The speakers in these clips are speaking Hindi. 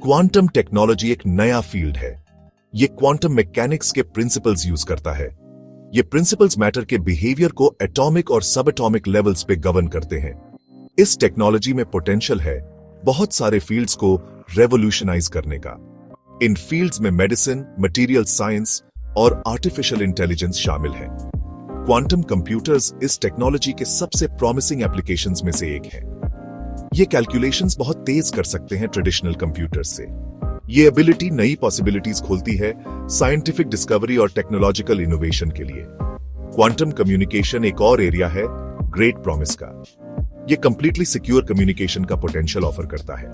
क्वांटम टेक्नोलॉजी एक नया फील्ड है। ये क्वांटम मैकेनिक्स के प्रिंसिपल्स यूज करता है। ये प्रिंसिपल्स मैटर के बिहेवियर को एटॉमिक और सब एटॉमिक लेवल्स पे गवर्न करते हैं। इस टेक्नोलॉजी में पोटेंशियल है बहुत सारे फील्ड्स को रेवोल्यूशनाइज करने का। इन फील्ड्स में मेडिसिन, मटेरियल साइंस और आर्टिफिशियल इंटेलिजेंस शामिल है। क्वांटम कंप्यूटर्स इस टेक्नोलॉजी के सबसे प्रॉमिसिंग एप्लीकेशंस में से एक है। ये कैलकुलेशंस बहुत तेज कर सकते हैं ट्रेडिशनल कंप्यूटर्स से। ये एबिलिटी नई पॉसिबिलिटीज खोलती है साइंटिफिक डिस्कवरी और टेक्नोलॉजिकल इनोवेशन के लिए। क्वांटम कम्युनिकेशन एक और एरिया है ग्रेट प्रॉमिस का। ये कंप्लीटली सिक्योर कम्युनिकेशन का पोटेंशियल ऑफर करता है।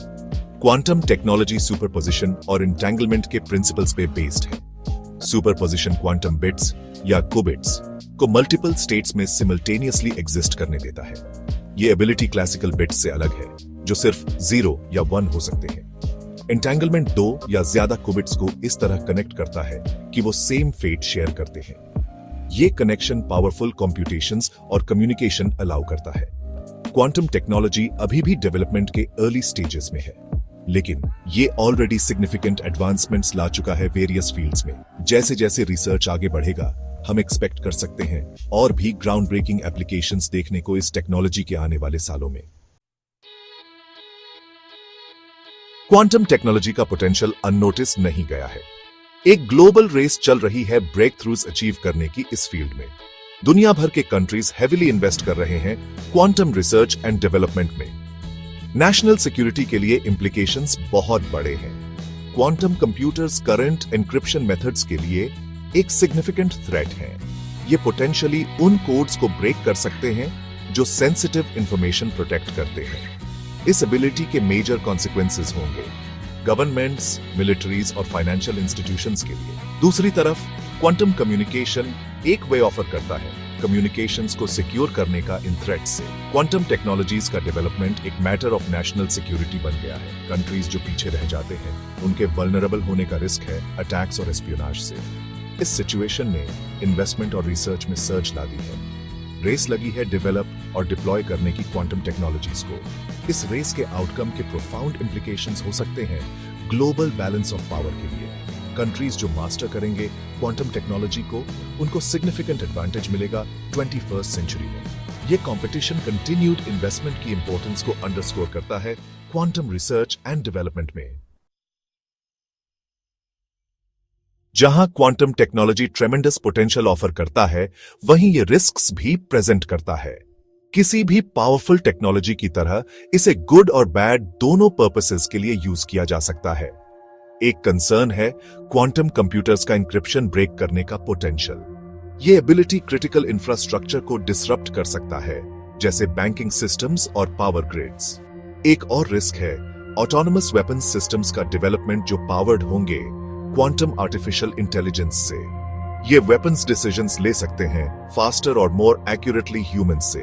क्वांटम टेक्नोलॉजी सुपरपोजिशन और इंटेंगलमेंट के प्रिंसिपल्स पे बेस्ड है। सुपरपोजिशन क्वांटम बिट्स या कुबिट्स को मल्टीपल स्टेट्स में सिमल्टेनियसली एग्जिस्ट करने देता है। ये एबिलिटी क्लासिकल बिट्स से अलग है जो सिर्फ 0 या 1 हो सकते हैं। एंटेंगलमेंट 2 या ज्यादा कुबिट्स को इस तरह कनेक्ट करता है कि वो सेम फेट शेयर करते हैं। ये कनेक्शन पावरफुल कंप्यूटेशंस और कम्युनिकेशन अलाउ करता है। क्वांटम टेक्नोलॉजी अभी भी डेवलपमेंट के अर्ली स्टेजेस में है, लेकिन ये ऑलरेडी सिग्निफिकेंट एडवांसमेंट्स ला चुका है वेरियस फील्ड्स में। जैसे जैसे रिसर्च आगे बढ़ेगा, हम एक्सपेक्ट कर सकते हैं और भी ग्राउंड ब्रेकिंग एप्लीकेशंस देखने को इस टेक्नोलॉजी के आने वाले सालों में। क्वांटम टेक्नोलॉजी का पोटेंशियल अननोटिस नहीं गया है। एक ग्लोबल रेस चल रही है ब्रेक थ्रूज अचीव करने की इस फील्ड में। दुनिया भर के कंट्रीज हेविली इन्वेस्ट कर रहे हैं क्वांटम रिसर्च एंड डेवलपमेंट में। नेशनल सिक्योरिटी के लिए इंप्लीकेशंस बहुत बड़े हैं। Quantum computers current encryption methods के लिए एक सिग्निफिकेंट थ्रेट है। ये पोटेंशियली उन कोड्स को ब्रेक कर सकते हैं जो सेंसिटिव इंफॉर्मेशन प्रोटेक्ट करते हैं। इस एबिलिटी के मेजर कॉन्सिक्वेंसेस होंगे गवर्नमेंट्स, मिलिट्रीज और फाइनेंशियल इंस्टीट्यूशंस के लिए। दूसरी तरफ क्वांटम कम्युनिकेशन एक वे ऑफर करता है कम्युनिकेशंस को सिक्योर करने का इन थ्रेट्स से। क्वांटम टेक्नोलॉजीज का डेवलपमेंट एक मैटर ऑफ नेशनल सिक्योरिटी बन गया है। कंट्रीज जो पीछे रह जाते हैं उनके वल्नरेबल होने का रिस्क है अटैक्स और एस्पियोनाज से। इस सिचुएशन ने इन्वेस्टमेंट और रिसर्च में सर्च ला दी है। रेस लगी है डेवलप और डिप्लॉय करने की क्वांटम टेक्नोलॉजीज को। इस रेस के आउटकम के प्रोफाउंड इंप्लीकेशंस हो सकते हैं ग्लोबल बैलेंस ऑफ पावर के लिए। कंट्रीज जो मास्टर करेंगे क्वांटम टेक्नोलॉजी को, उनको सिग्निफिकेंट एडवांटेज मिलेगा 21st सेंचुरी में। यह कंपटीशन कंटिन्यूड इन्वेस्टमेंट की इंपॉर्टेंस को अंडरस्कोर करता है क्वांटम रिसर्च एंड डेवलपमेंट में। जहां क्वांटम टेक्नोलॉजी ट्रेमेंडस पोटेंशियल ऑफर करता है, वहीं ये रिस्क्स भी प्रेजेंट करता है। किसी भी पावरफुल टेक्नोलॉजी की तरह इसे गुड और बैड दोनों पर्पसेस के लिए यूज किया जा सकता है। एक कंसर्न है क्वांटम कंप्यूटर्स का इंक्रिप्शन ब्रेक करने का पोटेंशियल। ये एबिलिटी क्रिटिकल इंफ्रास्ट्रक्चर को डिसरप्ट कर सकता है, जैसे बैंकिंग सिस्टम्स और पावर ग्रिड्स। एक और रिस्क है ऑटोनोमस वेपन्स सिस्टम्स का डेवलपमेंट जो पावर्ड होंगे क्वांटम आर्टिफिशियल इंटेलिजेंस से। ये वेपन्स डिसीजंस ले सकते हैं फास्टर और मोर एक्यूरेटली ह्यूमन से।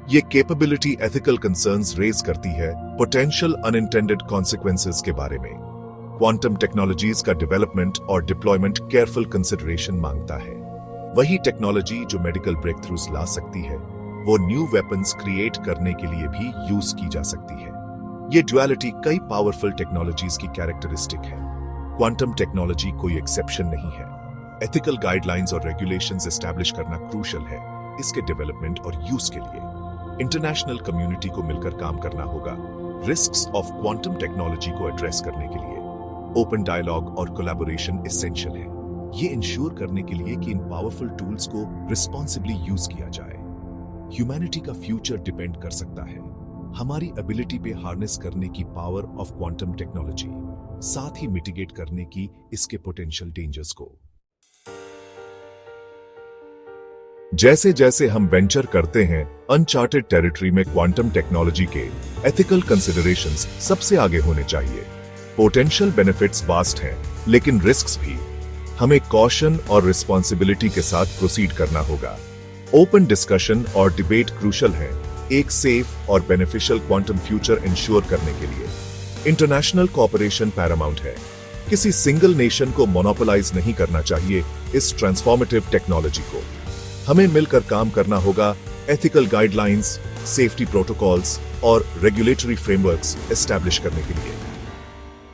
ये कैपेबिलिटी एथिकल कंसर्न्स रेज करती है पोटेंशियल अनइंटेंडेड कॉन्सिक्वेंसेस के बारे में। क्वांटम टेक्नोलॉजीज का डेवलपमेंट और डिप्लॉयमेंट केयरफुल कंसिडरेशन मांगता है। वही टेक्नोलॉजी जो मेडिकल ब्रेक थ्रूज ला सकती है, वो न्यू वेपन्स क्रिएट करने के लिए भी यूज की जा सकती है। ये ड्युअलिटी कई पावरफुल टेक्नोलॉजीज की कैरेक्टरिस्टिक है। क्वांटम टेक्नोलॉजी कोई एक्सेप्शन नहीं है। एथिकल गाइडलाइंस और रेगुलेशंस एस्टैब्लिश करना क्रूशियल है इसके डेवलपमेंट और यूज के लिए। इंटरनेशनल कम्युनिटी को मिलकर काम करना होगा रिस्क्स ऑफ क्वांटम टेक्नोलॉजी को एड्रेस करने के लिए। ओपन डायलॉग और कोलैबोरेशन एसेंशियल है, ये इंश्योर करने के लिए कि इन पावरफुल टूल्स को रिस्पॉन्सिबली यूज किया जाए। ह्यूमैनिटी का फ्यूचर डिपेंड कर सकता है हमारी एबिलिटी पे हार्नेस करने की पावर ऑफ क्वांटम टेक्नोलॉजी, साथ ही मिटिगेट करने की इसके पोटेंशियल डेंजर्स को। जैसे जैसे हम वेंचर करते हैं अनचार्टेड टेरिटरी में, क्वांटम टेक्नोलॉजी के एथिकल कंसिडरेशंस सबसे आगे होने चाहिए। पोटेंशियल बेनिफिट्स वास्ट हैं, लेकिन रिस्क्स भी। हमें कॉशन और रिस्पॉन्सिबिलिटी के साथ प्रोसीड करना होगा। ओपन डिस्कशन और डिबेट क्रूशल है एक सेफ और बेनिफिशियल क्वांटम फ्यूचर इंश्योर करने के लिए। इंटरनेशनल कोऑपरेशन पैरामाउंट है। किसी सिंगल नेशन को मोनोपोलाइज नहीं करना चाहिए इस ट्रांसफॉर्मेटिव टेक्नोलॉजी को। हमें मिलकर काम करना होगा एथिकल गाइडलाइंस, सेफ्टी प्रोटोकॉल्स और रेगुलेटरी फ्रेमवर्क्स एस्टैब्लिश करने के लिए।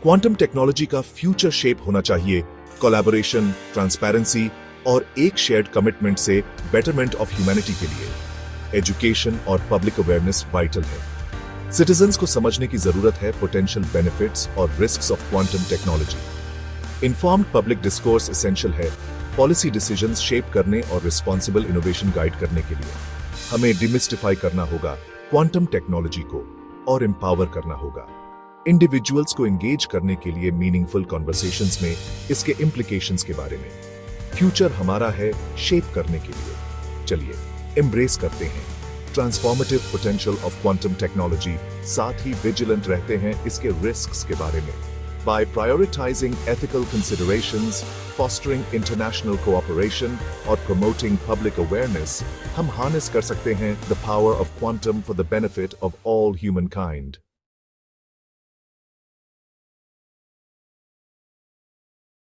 क्वांटम टेक्नोलॉजी का फ्यूचर शेप होना चाहिए कोलैबोरेशन, ट्रांसपेरेंसी और एक शेयर्ड कमिटमेंट से बेटरमेंट ऑफ ह्यूमैनिटी के लिए। एजुकेशन और पब्लिक अवेयरनेस वाइटल है। सिटीजंस को समझने की जरूरत है पोटेंशियल बेनिफिट्स और risks of quantum technology. Informed public discourse essential है पॉलिसी डिसीजंस शेप करने और रिस्पॉन्सिबल इनोवेशन गाइड करने के लिए। हमें डिमिस्टिफाई करना होगा क्वांटम टेक्नोलॉजी को और एम्पावर करना होगा इंडिविजुअल्स को एंगेज करने के लिए मीनिंगफुल कॉन्वर्सेशंस में इसके इम्प्लीकेशंस के बारे में। फ्यूचर हमारा है शेप करने के लिए। चलिए एम्ब्रेस करते हैं transformative potential of quantum technology, साथ ही विजिलेंट रहते हैं इसके रिस्क्स के बारे में। By prioritizing ethical considerations, fostering international cooperation और promoting public awareness, हम harness कर सकते हैं the power of quantum for the benefit of all humankind.